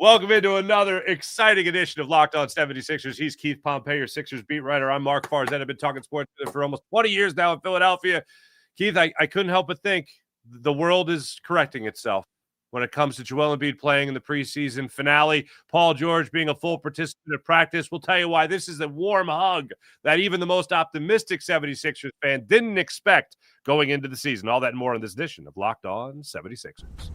Welcome into another exciting edition of Locked On 76ers. He's Keith Pompey, your Sixers beat writer. I'm Marc Farzetta. I've been talking sports for almost 20 years now in Philadelphia. Keith, I couldn't help but think the world is correcting itself when it comes to Joel Embiid playing in the preseason finale. Paul George being a full participant in practice. We'll tell you why this is a warm hug that even the most optimistic 76ers fan didn't expect going into the season. All that and more in this edition of Locked On 76ers.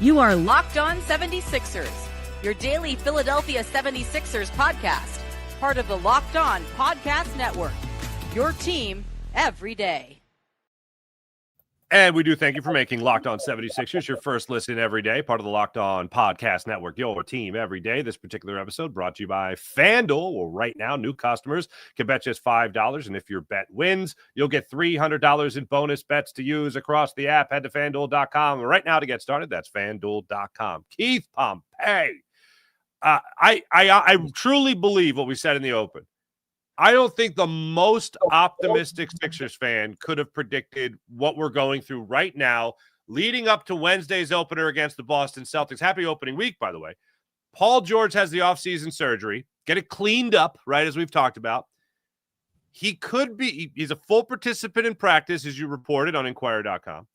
You are Locked On 76ers, your daily Philadelphia 76ers podcast, part of the Locked On Podcast Network, your team every day. And we do thank you for making Locked On 76ers your first listen every day, part of the Locked On Podcast Network, your team every day. This particular episode brought to you by FanDuel. Well, right now, new customers can bet just $5, and if your bet wins, you'll get $300 in bonus bets to use across the app. Head to FanDuel.com right now to get started. That's FanDuel.com. Keith Pompey. I truly believe what we said in the open. I don't think the most optimistic Sixers fan could have predicted what we're going through right now, leading up to Wednesday's opener against the Boston Celtics. Happy opening week, by the way. Paul George has the offseason surgery. Get it cleaned up, right, as we've talked about. He's a full participant in practice, as you reported on Inquirer.com.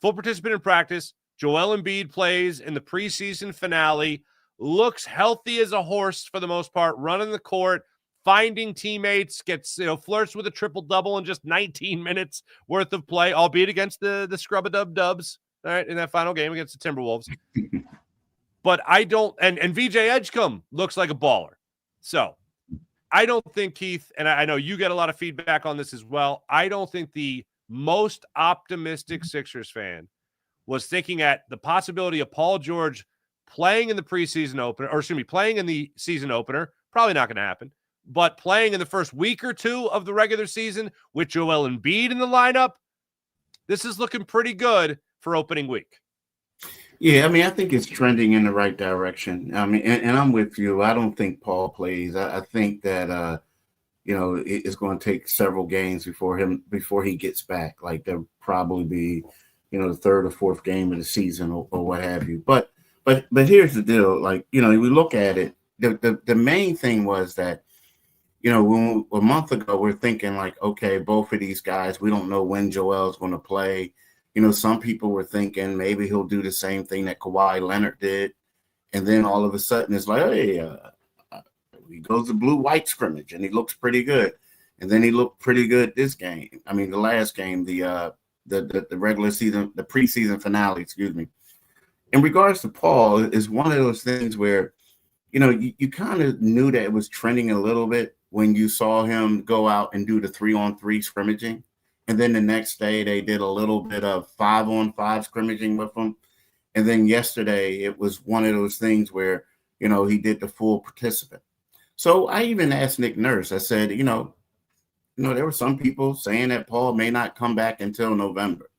Full participant in practice. Joel Embiid plays in the preseason finale. Looks healthy as a horse for the most part, running the court, finding teammates, gets flirts with a triple-double in just 19 minutes worth of play, albeit against the Scrub-a-Dub-Dubs, all right, in that final game against the Timberwolves. But I don't – and VJ Edgecombe looks like a baller. So I don't think, Keith, and I know you get a lot of feedback on this as well, I don't think the most optimistic Sixers fan was thinking at the possibility of Paul George playing in the preseason opener – or excuse me, playing in the season opener. Probably not going to happen. But playing in the first week or two of the regular season with Joel Embiid in the lineup, this is looking pretty good for opening week. Yeah, I mean, I think it's trending in the right direction. I mean, and I'm with you. I don't think Paul plays. I think that, it's going to take several games before he gets back. Like there'll probably be, the third or fourth game of the season or what have you. But here's the deal. Like, we look at it. The main thing was that, when a month ago, we're thinking like, okay, both of these guys, we don't know when Joel's going to play. Some people were thinking maybe he'll do the same thing that Kawhi Leonard did. And then all of a sudden it's like, hey, he goes to blue-white scrimmage and he looks pretty good. And then he looked pretty good this game. I mean, the last game, the regular season, the preseason finale, excuse me. In regards to Paul, is one of those things where, you kind of knew that it was trending a little bit when you saw him go out and do the 3-on-3 scrimmaging. And then the next day they did a little bit of 5-on-5 scrimmaging with him. And then yesterday it was one of those things where, he did the full participant. So I even asked Nick Nurse, I said, there were some people saying that Paul may not come back until November.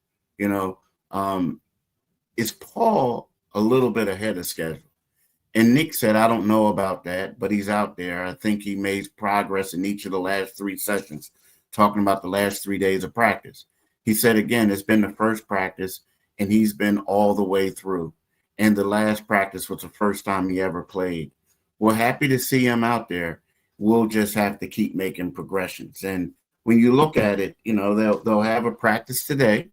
Is Paul a little bit ahead of schedule? And Nick said, I don't know about that, but he's out there. I think he made progress in each of the last 3 sessions, talking about the last 3 days of practice. He said, again, it's been the first practice, and he's been all the way through. And the last practice was the first time he ever played. We're happy to see him out there. We'll just have to keep making progressions. And when you look at it, they'll have a practice today.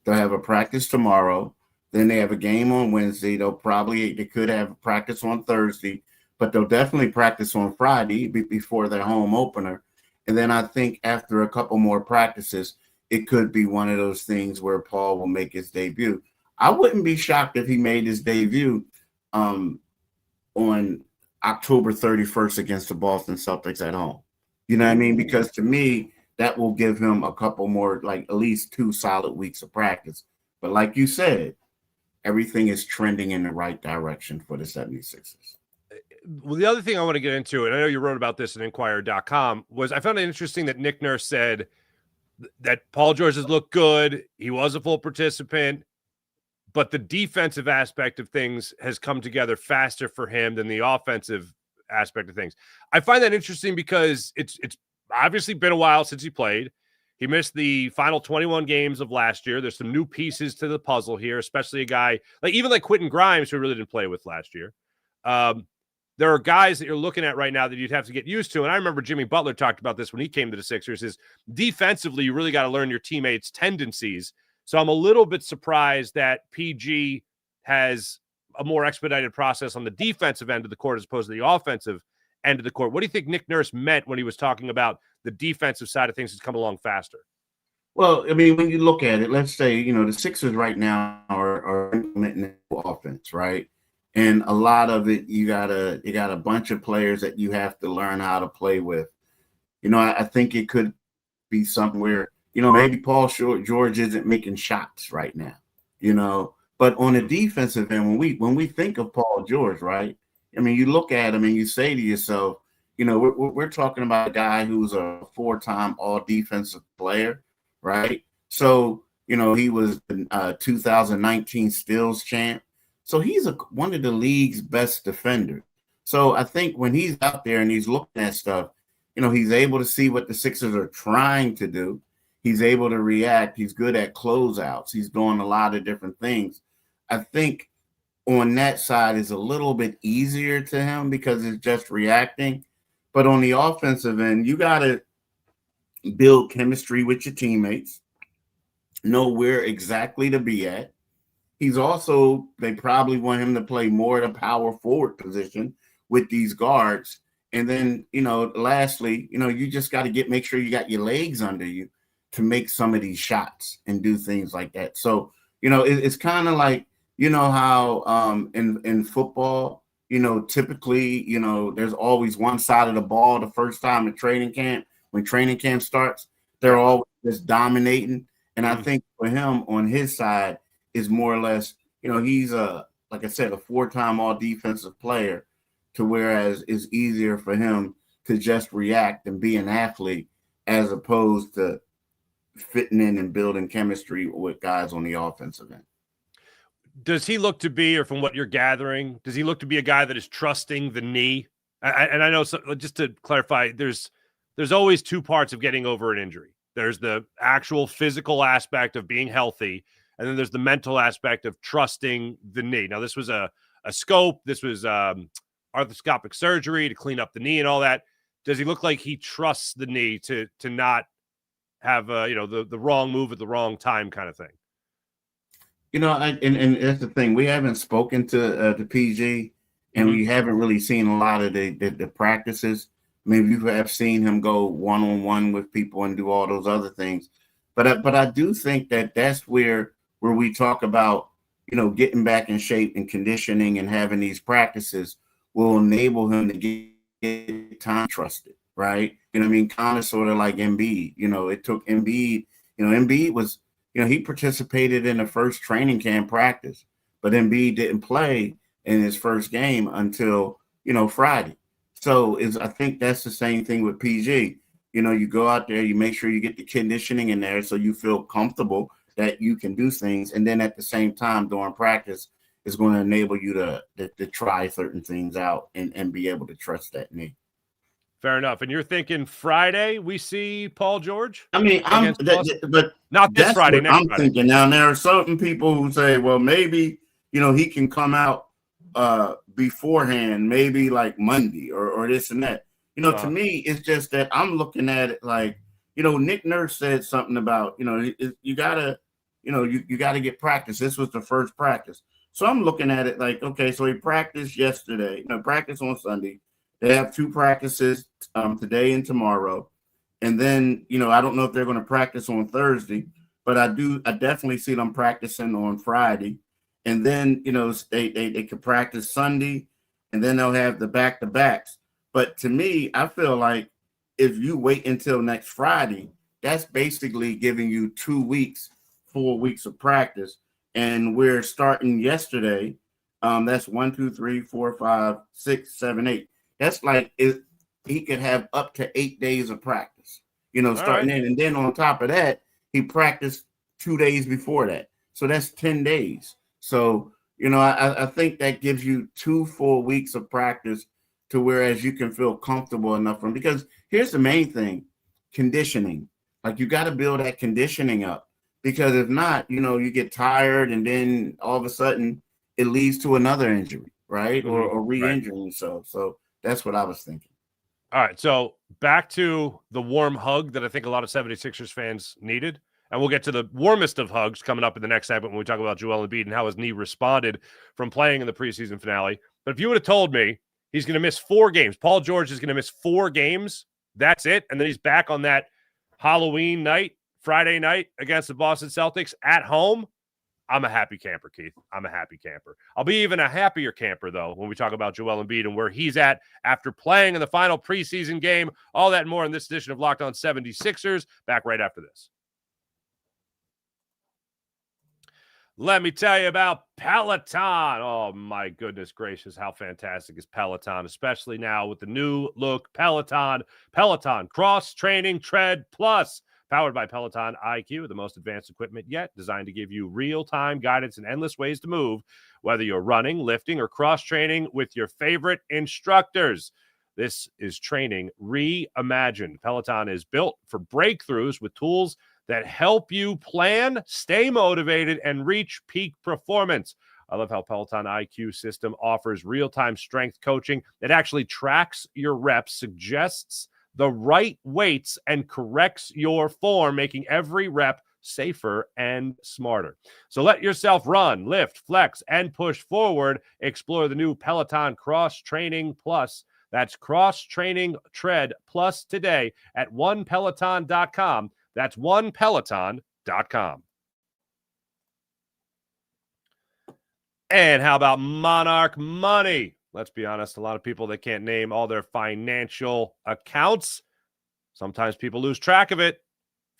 They'll have a practice tomorrow. Then they have a game on Wednesday. They could have a practice on Thursday, but they'll definitely practice on Friday before their home opener. And then I think after a couple more practices, it could be one of those things where Paul will make his debut. I wouldn't be shocked if he made his debut on October 31st against the Boston Celtics at home. You know what I mean? Because to me, that will give him a couple more, like at least 2 solid weeks of practice. But like you said, everything is trending in the right direction for the 76ers. Well, the other thing I want to get into, and I know you wrote about this in Inquirer.com, was I found it interesting that Nick Nurse said that Paul George has looked good. He was a full participant, but the defensive aspect of things has come together faster for him than the offensive aspect of things. I find that interesting because it's obviously been a while since he played. He missed the final 21 games of last year. There's some new pieces to the puzzle here, especially a guy like Quentin Grimes, who really didn't play with last year. There are guys that you're looking at right now that you'd have to get used to. And I remember Jimmy Butler talked about this when he came to the Sixers, is defensively, you really got to learn your teammates' tendencies. So I'm a little bit surprised that PG has a more expedited process on the defensive end of the court as opposed to the offensive end of the court. What do you think Nick Nurse meant when he was talking about the defensive side of things has come along faster? Well, I mean, when you look at it, let's say, the Sixers right now are implementing offense, right? And a lot of it, you got a bunch of players that you have to learn how to play with. I think it could be something where, maybe Paul George isn't making shots right now, but on the defensive end, when we think of Paul George, right? I mean, you look at him and you say to yourself, we're talking about a guy who's a 4-time all defensive player, right? So, he was the 2019 steals champ. So he's one of the league's best defenders. So I think when he's out there and he's looking at stuff, he's able to see what the Sixers are trying to do. He's able to react. He's good at closeouts. He's doing a lot of different things. I think on that side is a little bit easier to him because it's just reacting. But on the offensive end, you got to build chemistry with your teammates, know where exactly to be at. They probably want him to play more at a power forward position with these guards. And then, lastly, you just got to make sure you got your legs under you to make some of these shots and do things like that. So, it's kind of like, how in football, typically, there's always one side of the ball the first time in training camp. When training camp starts, they're always just dominating. And I think for him on his side is more or less, he's like I said, a 4-time all defensive player, to whereas it's easier for him to just react and be an athlete as opposed to fitting in and building chemistry with guys on the offensive end. Does he look to be, or from what you're gathering, does he look to be a guy that is trusting the knee? And I know, just to clarify, there's always two parts of getting over an injury. There's the actual physical aspect of being healthy, and then there's the mental aspect of trusting the knee. Now, this was a scope. This was arthroscopic surgery to clean up the knee and all that. Does he look like he trusts the knee to not have the wrong move at the wrong time kind of thing? And that's the thing. We haven't spoken to PG, and we haven't really seen a lot of the practices. Maybe you have seen him go one-on-one with people and do all those other things. But I do think that's where we talk about, getting back in shape and conditioning and having these practices will enable him to get time trusted, right? Kind of sort of like Embiid. It took Embiid. Embiid was, he participated in the first training camp practice, but Embiid didn't play in his first game until, Friday. So I think that's the same thing with PG. You go out there, you make sure you get the conditioning in there so you feel comfortable that you can do things. And then at the same time during practice, it's going to enable you to try certain things out and be able to trust that knee. Fair enough. And you're thinking Friday we see Paul George? I mean, but not this Friday. Next I'm Friday. thinking now. There are certain people who say, well, maybe he can come out beforehand, maybe like Monday or this and that. To me, it's just that I'm looking at it like, Nick Nurse said something about, you gotta get practice. This was the first practice. So I'm looking at it like, okay, so he practiced yesterday, practice on Sunday. They have 2 practices today and tomorrow. And then, I don't know if they're going to practice on Thursday, but I definitely see them practicing on Friday. And then, they could practice Sunday, and then they'll have the back-to-backs. But to me, I feel like if you wait until next Friday, that's basically giving you 2 weeks, 4 weeks of practice. And we're starting yesterday. That's 1, 2, 3, 4, 5, 6, 7, 8. That's like he could have up to 8 days of practice, starting in. And then on top of that, he practiced 2 days before that. So that's 10 days. So, I think that gives you 2 full weeks of practice to whereas you can feel comfortable enough from, because here's the main thing, conditioning. Like, you got to build that conditioning up, because if not, you get tired, and then all of a sudden it leads to another injury, right? Mm-hmm. Or re-injuring yourself. So that's what I was thinking. All right, so back to the warm hug that I think a lot of 76ers fans needed. And we'll get to the warmest of hugs coming up in the next segment when we talk about Joel Embiid and how his knee responded from playing in the preseason finale. But if you would have told me he's going to miss 4 games, Paul George is going to miss 4 games, that's it, and then he's back on that Halloween night, Friday night against the Boston Celtics at home, I'm a happy camper, Keith. I'm a happy camper. I'll be even a happier camper, though, when we talk about Joel Embiid and where he's at after playing in the final preseason game. All that and more in this edition of Locked On 76ers. Back right after this. Let me tell you about Peloton. Oh, my goodness gracious. How fantastic is Peloton, especially now with the new look Peloton. Peloton Cross Training Tread Plus. Powered by Peloton IQ, the most advanced equipment yet, designed to give you real-time guidance and endless ways to move, whether you're running, lifting, or cross-training with your favorite instructors. This is training reimagined. Peloton is built for breakthroughs with tools that help you plan, stay motivated, and reach peak performance. I love how Peloton IQ system offers real-time strength coaching that actually tracks your reps, suggests the right weights, and corrects your form, making every rep safer and smarter. So let yourself run, lift, flex, and push forward. Explore the new Peloton Cross Training Plus. That's Cross Training Tread Plus today at onepeloton.com. That's onepeloton.com. And how about Monarch Money? Let's be honest, a lot of people that can't name all their financial accounts. Sometimes people lose track of it.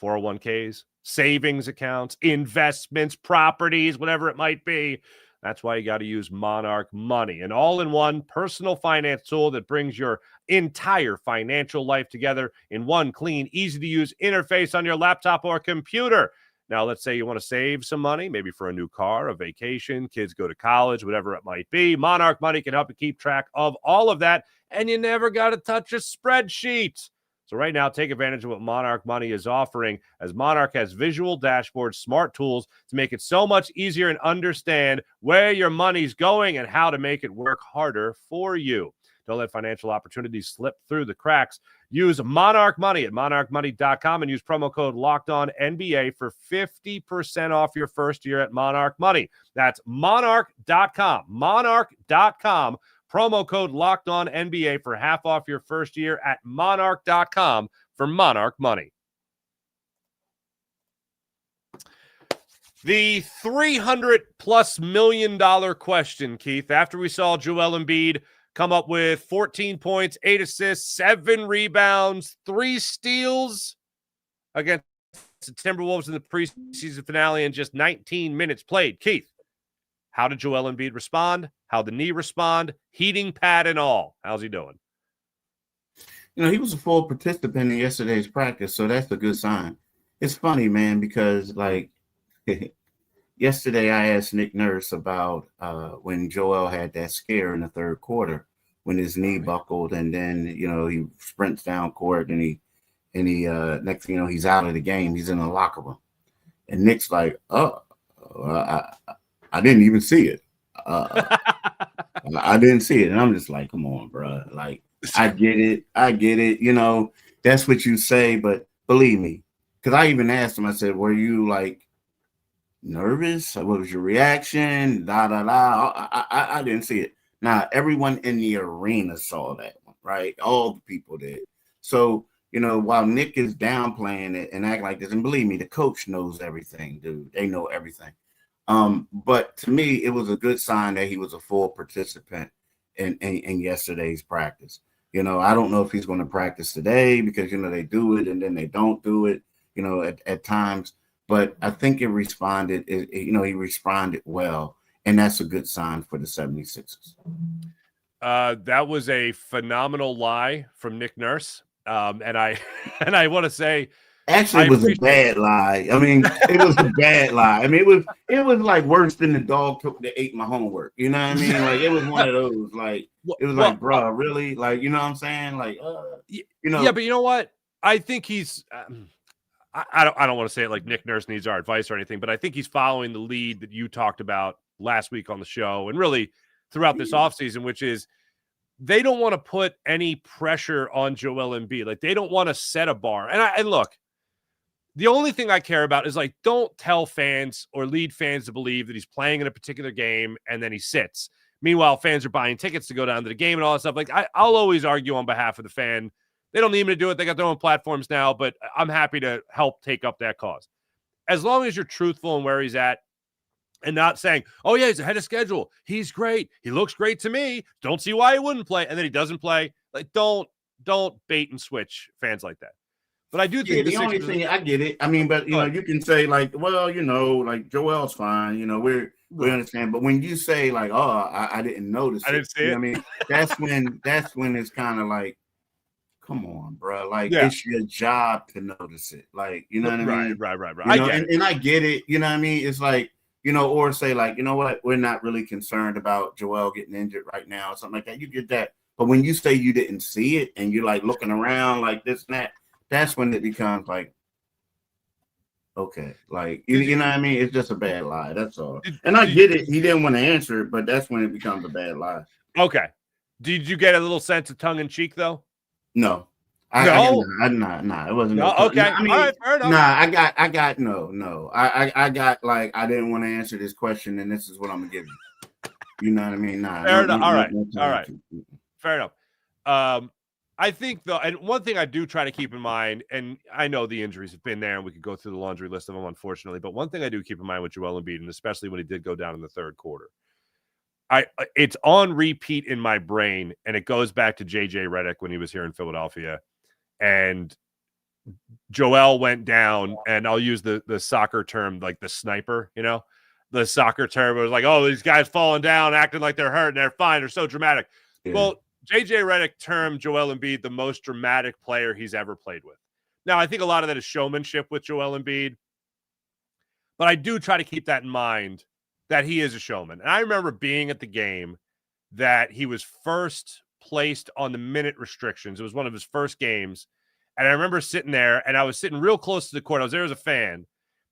401ks, savings accounts, investments, properties, whatever it might be. That's why you got to use Monarch Money, an all-in-one personal finance tool that brings your entire financial life together in one clean, easy-to-use interface on your laptop or computer. Now, let's say you want to save some money, maybe for a new car, a vacation, kids go to college, whatever it might be. Monarch Money can help you keep track of all of that, and you never got to touch a spreadsheet. So right now, take advantage of what Monarch Money is offering, as Monarch has visual dashboards, smart tools to make it so much easier and understand where your money's going and how to make it work harder for you. Don't let financial opportunities slip through the cracks. Use Monarch Money at monarchmoney.com and use promo code LOCKEDONNBA for 50% off your first year at Monarch Money. That's monarch.com. Monarch.com. Promo code LOCKEDONNBA for half off your first year at monarch.com for Monarch Money. The $300+ million question, Keith, after we saw Joel Embiid come up with 14 points, 8 assists, 7 rebounds, 3 steals against the Timberwolves in the preseason finale in just 19 minutes played. Keith, how did Joel Embiid respond? How did the knee respond? Heating pad and all. How's he doing? He was a full participant in yesterday's practice, so that's a good sign. It's funny, man, because yesterday I asked Nick Nurse about when Joel had that scare in the third quarter when his knee buckled, and then he sprints down court, and he next thing you know, he's out of the game. He's in the locker room, and Nick's like, "Oh, I didn't even see it. I didn't see it," and I'm just like, "Come on, bro. Like, I get it. That's what you say, but believe me, because I even asked him. I said, "Were you nervous? What was your reaction?" I didn't see it. Now, everyone in the arena saw that one, right? All the people did. So, while Nick is downplaying it and acting like this, and believe me, the coach knows everything, dude. They know everything. But to me, it was a good sign that he was a full participant in yesterday's practice. I don't know if he's going to practice today because, they do it and then they don't do it, at times. But I think he responded well. And that's a good sign for the 76ers. That was a phenomenal lie from Nick Nurse. And I want to say, actually, it was a bad lie. I mean, it was a bad lie. I mean, it was like worse than the dog that ate my homework. You know what I mean? Like, it was one of those. Like, it was like, bro, really? Like, you know what I'm saying? Like, Yeah, but you know what? I think he's. I don't want to say it like Nick Nurse needs our advice or anything, but I think he's following the lead that you talked about last week on the show and really throughout this offseason, which is they don't want to put any pressure on Joel Embiid. Like, they don't want to set a bar. And look, the only thing I care about is, like, don't tell fans or lead fans to believe that he's playing in a particular game and then he sits. Meanwhile, fans are buying tickets to go down to the game and all that stuff. Like, I'll always argue on behalf of the fan. They don't need me to do it. They got their own platforms now, but I'm happy to help take up that cause. As long as you're truthful in where he's at and not saying, oh, yeah, he's ahead of schedule. He's great. He looks great to me. Don't see why he wouldn't play. And then he doesn't play. Like, don't bait and switch fans like that. But I do think the only thing, I get it. I mean, but, you can say, like, well, like, Joel's fine. We understand. But when you say, like, oh, I didn't notice I didn't see it. I mean, that's when it's kind of like, come on, bro. Like, it's your job to notice it. Like, you know what I mean? Right. And I get it. You know what I mean? It's like, or say, like, you know what? We're not really concerned about Joel getting injured right now or something like that. You get that. But when you say you didn't see it and you're, like, looking around like this and that, that's when it becomes like, okay. Like, you know what I mean? It's just a bad lie. That's all. And I get it. He didn't want to answer it, but that's when it becomes a bad lie. Okay. Did you get a little sense of tongue in cheek, though? No. It wasn't. No, okay. I mean, all right, fair enough. I got no. I got, like, I didn't want to answer this question, and this is what I'm gonna give you. You know what I mean? Fair enough. All right. Fair enough. I think, though, and one thing I do try to keep in mind, and I know the injuries have been there, and we could go through the laundry list of them, unfortunately, but one thing I do keep in mind with Joel Embiid, and especially when he did go down in the third quarter, it's on repeat in my brain, and it goes back to J.J. Redick when he was here in Philadelphia, and Joel went down, and I'll use the soccer term, like the sniper, the soccer term was like, oh, these guys falling down, acting like they're hurt, and they're fine, they're so dramatic. Yeah. Well, J.J. Redick termed Joel Embiid the most dramatic player he's ever played with. Now, I think a lot of that is showmanship with Joel Embiid, but I do try to keep that in mind that he is a showman. And I remember being at the game that he was first placed on the minute restrictions. It was one of his first games. And I remember sitting there, and I was sitting real close to the court. I was there as a fan,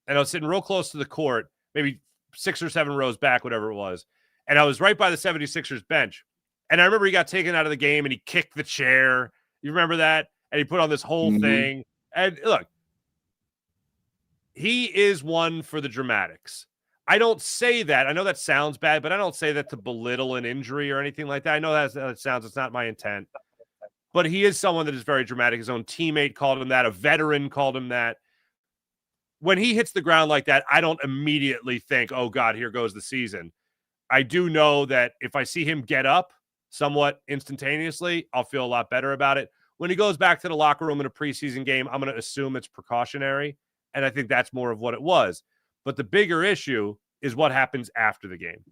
and I was sitting real close to the court, maybe 6 or 7 rows back, whatever it was. And I was right by the 76ers bench. And I remember he got taken out of the game, and he kicked the chair. You remember that? And he put on this whole thing. And look, he is one for the dramatics. I don't say that. I know that sounds bad, but I don't say that to belittle an injury or anything like that. I know that sounds, it's not my intent. But he is someone that is very dramatic. His own teammate called him that. A veteran called him that. When he hits the ground like that, I don't immediately think, oh, God, here goes the season. I do know that if I see him get up somewhat instantaneously, I'll feel a lot better about it. When he goes back to the locker room in a preseason game, I'm going to assume it's precautionary, and I think that's more of what it was. But the bigger issue is what happens after the game.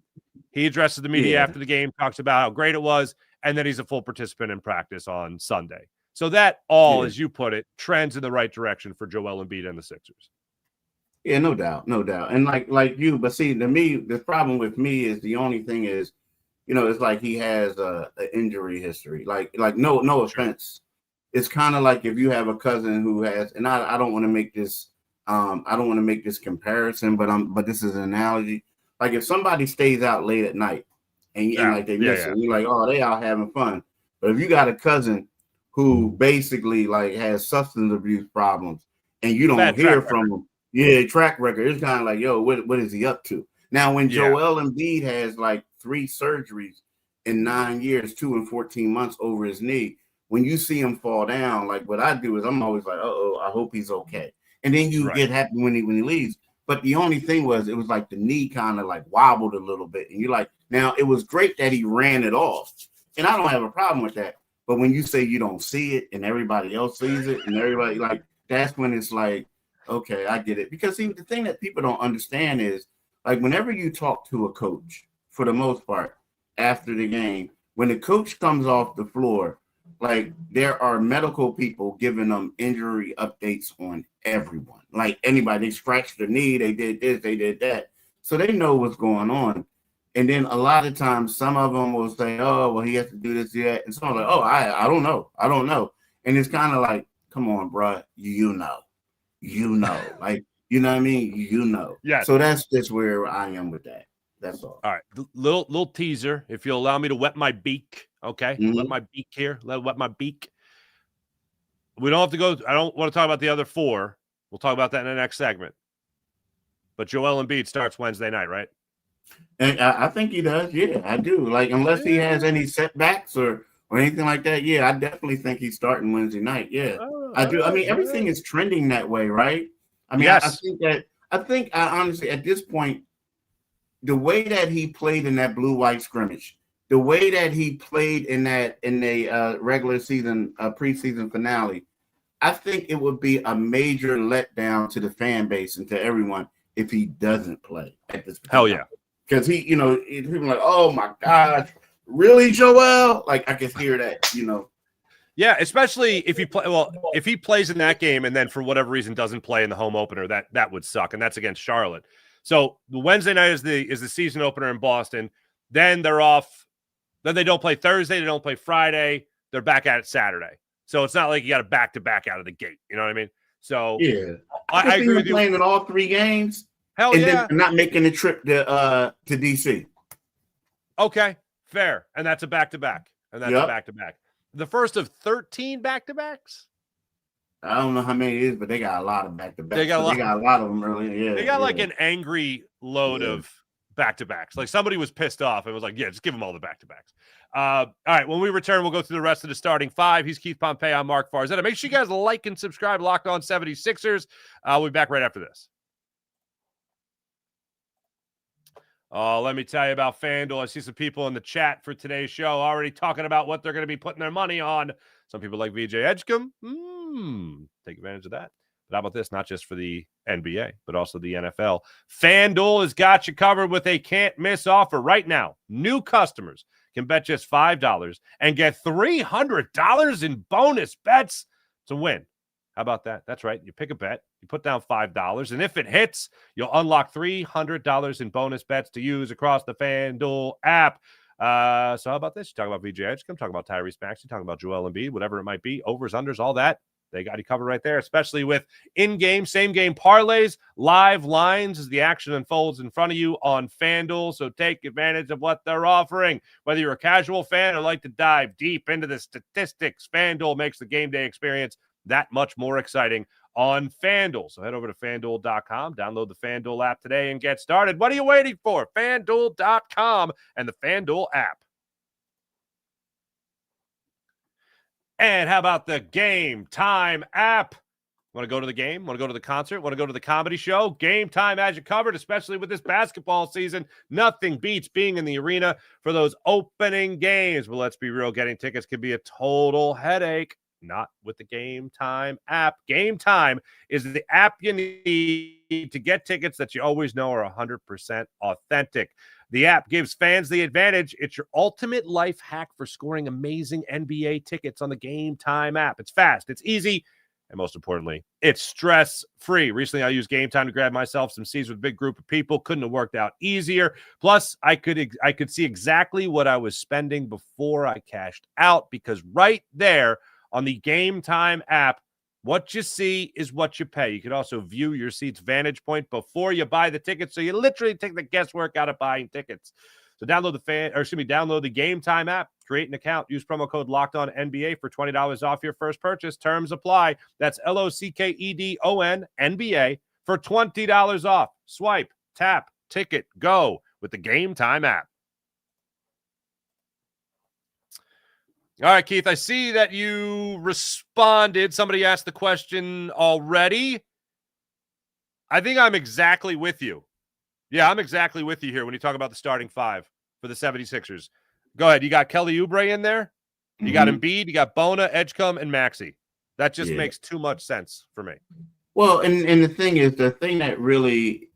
He addresses the media after the game, talks about how great it was, and then he's a full participant in practice on Sunday. So that all, as you put it, trends in the right direction for Joel Embiid and the Sixers. Yeah, no doubt. And like you, but see, to me, the problem with me is the only thing is, it's like he has an injury history. Like no offense. It's kind of like if you have a cousin who has, and I don't want to make this, comparison, but this is an analogy. Like if somebody stays out late at night and like they miss it, you're like, oh, they out having fun. But if you got a cousin who basically like has substance abuse problems and you don't hear from him, track record, it's kind of like, yo, what is he up to? Now, when Joel Embiid has like 3 surgeries in 9 years, 2 and 14 months over his knee, when you see him fall down, like what I do is I'm always like, I hope he's okay. And then you get happy when he leaves. But the only thing was, it was like the knee kind of like wobbled a little bit. And you're like, now it was great that he ran it off. And I don't have a problem with that. But when you say you don't see it and everybody else sees it and everybody like, that's when it's like, okay, I get it. Because see, the thing that people don't understand is like whenever you talk to a coach, for the most part, after the game, when the coach comes off the floor, like there are medical people giving them injury updates on everyone. Like anybody, they scratched their knee, they did this, they did that. So they know what's going on. And then a lot of times, some of them will say, oh, well, he has to do this, that. And someone's like, oh, I don't know. And it's kind of like, come on, bro, you know. like, you know what I mean? Yes. So that's just where I am with that. That's all. All right. Little teaser, if you'll allow me to wet my beak. Okay. Wet my beak here. Wet my beak. We don't have to go. I don't want to talk about the other four. We'll talk about that in the next segment. But Joel Embiid starts Wednesday night, right? And I think he does. Yeah, I do. Like, unless he has any setbacks or anything like that. Yeah, I definitely think he's starting Wednesday night. Yeah, I do. I mean, everything is trending that way, right? I mean, yes. I think honestly, at this point, the way that he played in that blue-white scrimmage, the way that he played in the regular season preseason finale, I think it would be a major letdown to the fan base and to everyone if he doesn't play at this point. Hell yeah. Because people are like, oh my gosh, really, Joel? Like, I can hear that, Yeah, especially if he if he plays in that game and then for whatever reason doesn't play in the home opener, that would suck, and that's against Charlotte. So the Wednesday night is the season opener in Boston. Then they're off. Then they don't play Thursday. They don't play Friday. They're back at it Saturday. So it's not like you got a back-to-back out of the gate. You know what I mean? So yeah, I agree with you. Playing in all 3 games. Hell yeah. Then not making the trip to DC. Okay, fair. And that's a back-to-back. And that's a back-to-back. The first of 13 back-to-backs? I don't know how many it is, but they got a lot of back-to-backs. They got a lot of them early. Yeah, they got like an angry load of back-to-backs. Like somebody was pissed off and was like, yeah, just give them all the back-to-backs. All right, when we return, we'll go through the rest of the starting 5. He's Keith Pompey. I'm Marc Farzetta. Make sure you guys like and subscribe. Locked On 76ers. We'll be back right after this. Let me tell you about FanDuel. I see some people in the chat for today's show already talking about what they're going to be putting their money on. Some people like VJ Edgecombe. Take advantage of that. But how about this? Not just for the NBA, but also the NFL. FanDuel has got you covered with a can't-miss offer right now. New customers can bet just $5 and get $300 in bonus bets to win. How about that? That's right. You pick a bet, you put down $5, and if it hits, you'll unlock $300 in bonus bets to use across the FanDuel app. So how about this? You talk about VJ Edgecombe, talk about Tyrese Maxey, talk about Joel Embiid, whatever it might be, overs, unders, all that. They got you covered right there, especially with in-game, same-game parlays, live lines as the action unfolds in front of you on FanDuel. So take advantage of what they're offering. Whether you're a casual fan or like to dive deep into the statistics, FanDuel makes the game day experience that much more exciting on FanDuel. So head over to FanDuel.com, download the FanDuel app today, and get started. What are you waiting for? FanDuel.com and the FanDuel app. And how about the Game Time app? Want to go to the game? Want to go to the concert? Want to go to the comedy show? Game Time has you covered, especially with this basketball season. Nothing beats being in the arena for those opening games. But let's be real, getting tickets can be a total headache. Not with the Game Time app. Game Time is the app you need to get tickets that you always know are 100% authentic. The app gives fans the advantage. It's your ultimate life hack for scoring amazing NBA tickets on the Game Time app. It's fast, it's easy, and most importantly, it's stress-free. Recently, I used Game Time to grab myself some seats with a big group of people. Couldn't have worked out easier. Plus, I could see exactly what I was spending before I cashed out, because right there on the Game Time app, what you see is what you pay. You can also view your seat's vantage point before you buy the tickets, so you literally take the guesswork out of buying tickets. So download the Game Time app, create an account, use promo code LOCKEDONNBA for $20 off your first purchase. Terms apply. That's LOCKEDON NBA for $20 off. Swipe, tap, ticket, go with the Game Time app. All right, Keith, I see that you responded. Somebody asked the question already. I think I'm exactly with you. Yeah, I'm exactly with you here when you talk about the starting 5 for the 76ers. Go ahead. You got Kelly Oubre in there. You got Embiid. You got Bona, Edgecombe, and Maxey. That just makes too much sense for me. Well, and the thing that really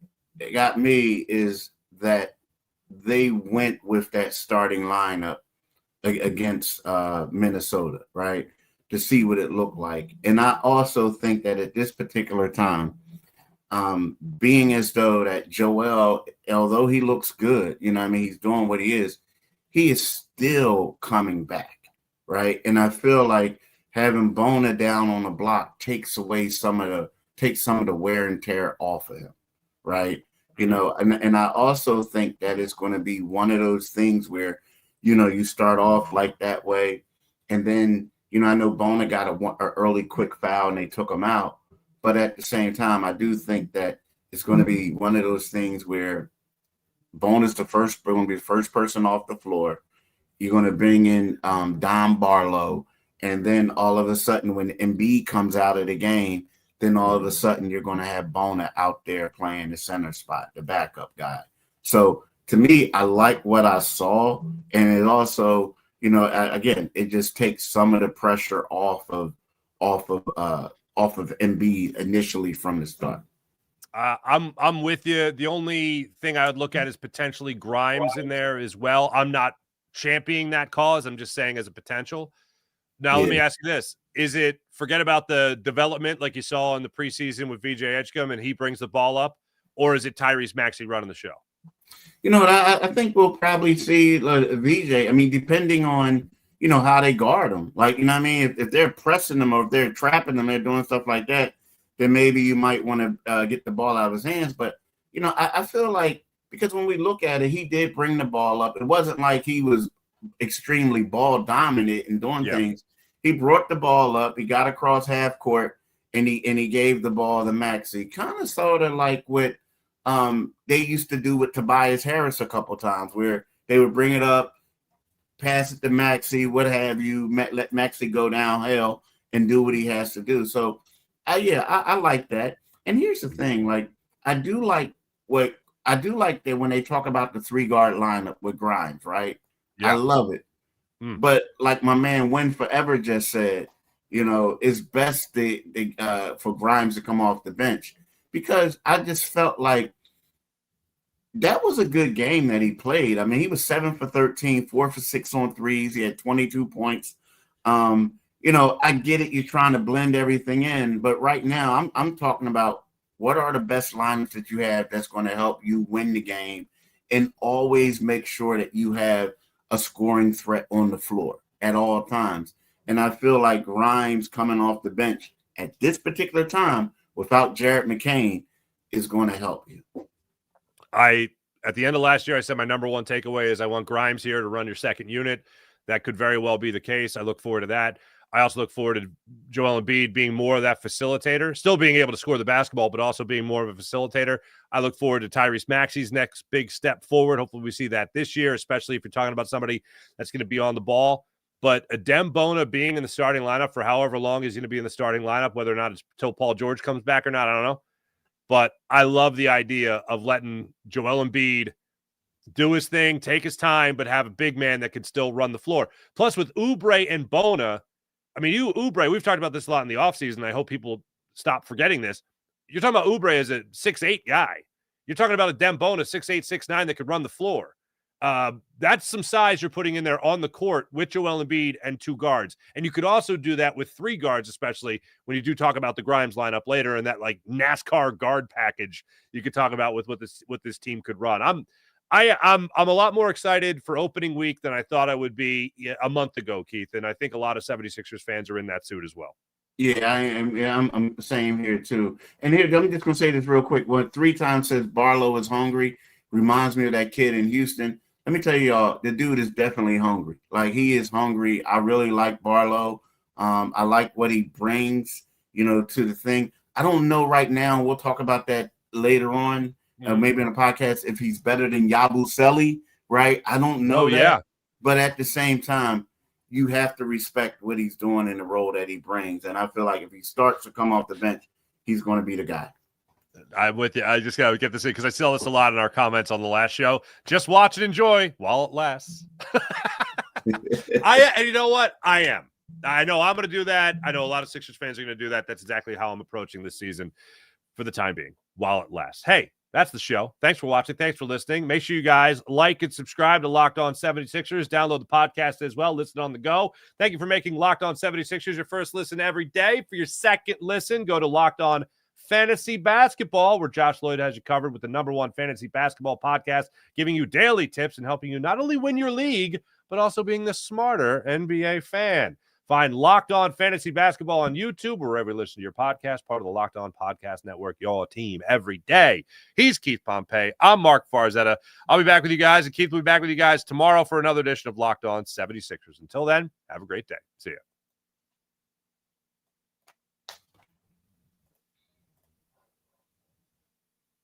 got me is that they went with that starting lineup against Minnesota, right, to see what it looked like. And I also think that at this particular time, being as though that Joel, although he looks good, he's doing what he is still coming back, right? And I feel like having Bona down on the block takes away some of take some of the wear and tear off of him, right? And I also think that it's going to be one of those things where, you start off like that way, and then, I know Bona got an early quick foul and they took him out. But at the same time, I do think that it's going to be one of those things where Bona's going to be the first person off the floor. You're going to bring in Don Barlow. And then all of a sudden, when Embiid comes out of the game, then all of a sudden you're going to have Bona out there playing the center spot, the backup guy. So to me, I like what I saw. And it also, again, it just takes some of the pressure off of Embiid initially from the start. I'm with you. The only thing I would look at is potentially Grimes in there as well. I'm not championing that cause. I'm just saying as a potential. Now, Let me ask you this. Is it forget about the development like you saw in the preseason with VJ Edgecombe and he brings the ball up, or is it Tyrese Maxey running the show? I think we'll probably see VJ. I mean, depending on, how they guard them. Like, if they're pressing them or if they're trapping them, they're doing stuff like that, then maybe you might want to get the ball out of his hands. But, I feel like because when we look at it, he did bring the ball up. It wasn't like he was extremely ball dominant and doing things. He brought the ball up. He got across half court, and he gave the ball to Maxey. Kind of sort of like what they used to do with Tobias Harris a couple times, where they would bring it up, pass it to Maxey, what have you, let Maxey go downhill and do what he has to do. So, I like that. And here's the thing: like I do like that when they talk about the 3-guard lineup with Grimes, right? Yeah. I love it. But like my man Win Forever just said, it's best for Grimes to come off the bench, because I just felt like that was a good game that he played. I mean, he was 7 for 13, 4 for 6 on threes. He had 22 points. I get it. You're trying to blend everything in, but right now I'm talking about what are the best lineups that you have that's going to help you win the game, and always make sure that you have a scoring threat on the floor at all times. And I feel like Grimes coming off the bench at this particular time without Jared McCain is going to help you. At the end of last year, I said my number one takeaway is I want Grimes here to run your second unit. That could very well be the case. I look forward to that. I also look forward to Joel Embiid being more of that facilitator, still being able to score the basketball, but also being more of a facilitator. I look forward to Tyrese Maxey's next big step forward. Hopefully we see that this year, especially if you're talking about somebody that's going to be on the ball. But Adem Bona being in the starting lineup for however long he's going to be in the starting lineup, whether or not it's until Paul George comes back or not, I don't know. But I love the idea of letting Joel Embiid do his thing, take his time, but have a big man that can still run the floor. Plus with Oubre and Bona, I mean, Oubre, we've talked about this a lot in the offseason. I hope people stop forgetting this. You're talking about Oubre as a 6'8" guy. You're talking about a Adem Bona, 6'8", 6'9", that could run the floor. That's some size you're putting in there on the court with Joel Embiid and 2 guards. And you could also do that with 3 guards, especially when you do talk about the Grimes lineup later and that like NASCAR guard package you could talk about with what this team could run. I'm a lot more excited for opening week than I thought I would be a month ago, Keith. And I think a lot of 76ers fans are in that suit as well. Yeah, I am. Yeah, I'm the same here too. And here, I'm just gonna say this real quick. When 3 times says Barlow is hungry, reminds me of that kid in Houston. Let me tell you all, the dude is definitely hungry. Like, he is hungry. I really like Barlow. I like what he brings, to the thing. I don't know right now. We'll talk about that later on, maybe in a podcast, if he's better than Yabusele, right? I don't know that. Yeah. But at the same time, you have to respect what he's doing and the role that he brings. And I feel like if he starts to come off the bench, he's going to be the guy. I'm with you. I just got to get this in because I saw this a lot in our comments on the last show. Just watch and enjoy while it lasts. And you know what? I am. I know I'm going to do that. I know a lot of Sixers fans are going to do that. That's exactly how I'm approaching this season for the time being, while it lasts. Hey, that's the show. Thanks for watching. Thanks for listening. Make sure you guys like and subscribe to Locked On 76ers. Download the podcast as well. Listen on the go. Thank you for making Locked On 76ers your first listen every day. For your second listen, go to Locked On Fantasy Basketball, where Josh Lloyd has you covered with the #1 fantasy basketball podcast, giving you daily tips and helping you not only win your league, but also being the smarter NBA fan. Find Locked On Fantasy Basketball on YouTube, wherever you listen to your podcast, part of the Locked On Podcast Network, your team every day. He's Keith Pompey. I'm Marc Farzetta. I'll be back with you guys, and Keith will be back with you guys tomorrow for another edition of Locked On 76ers. Until then, have a great day. See ya.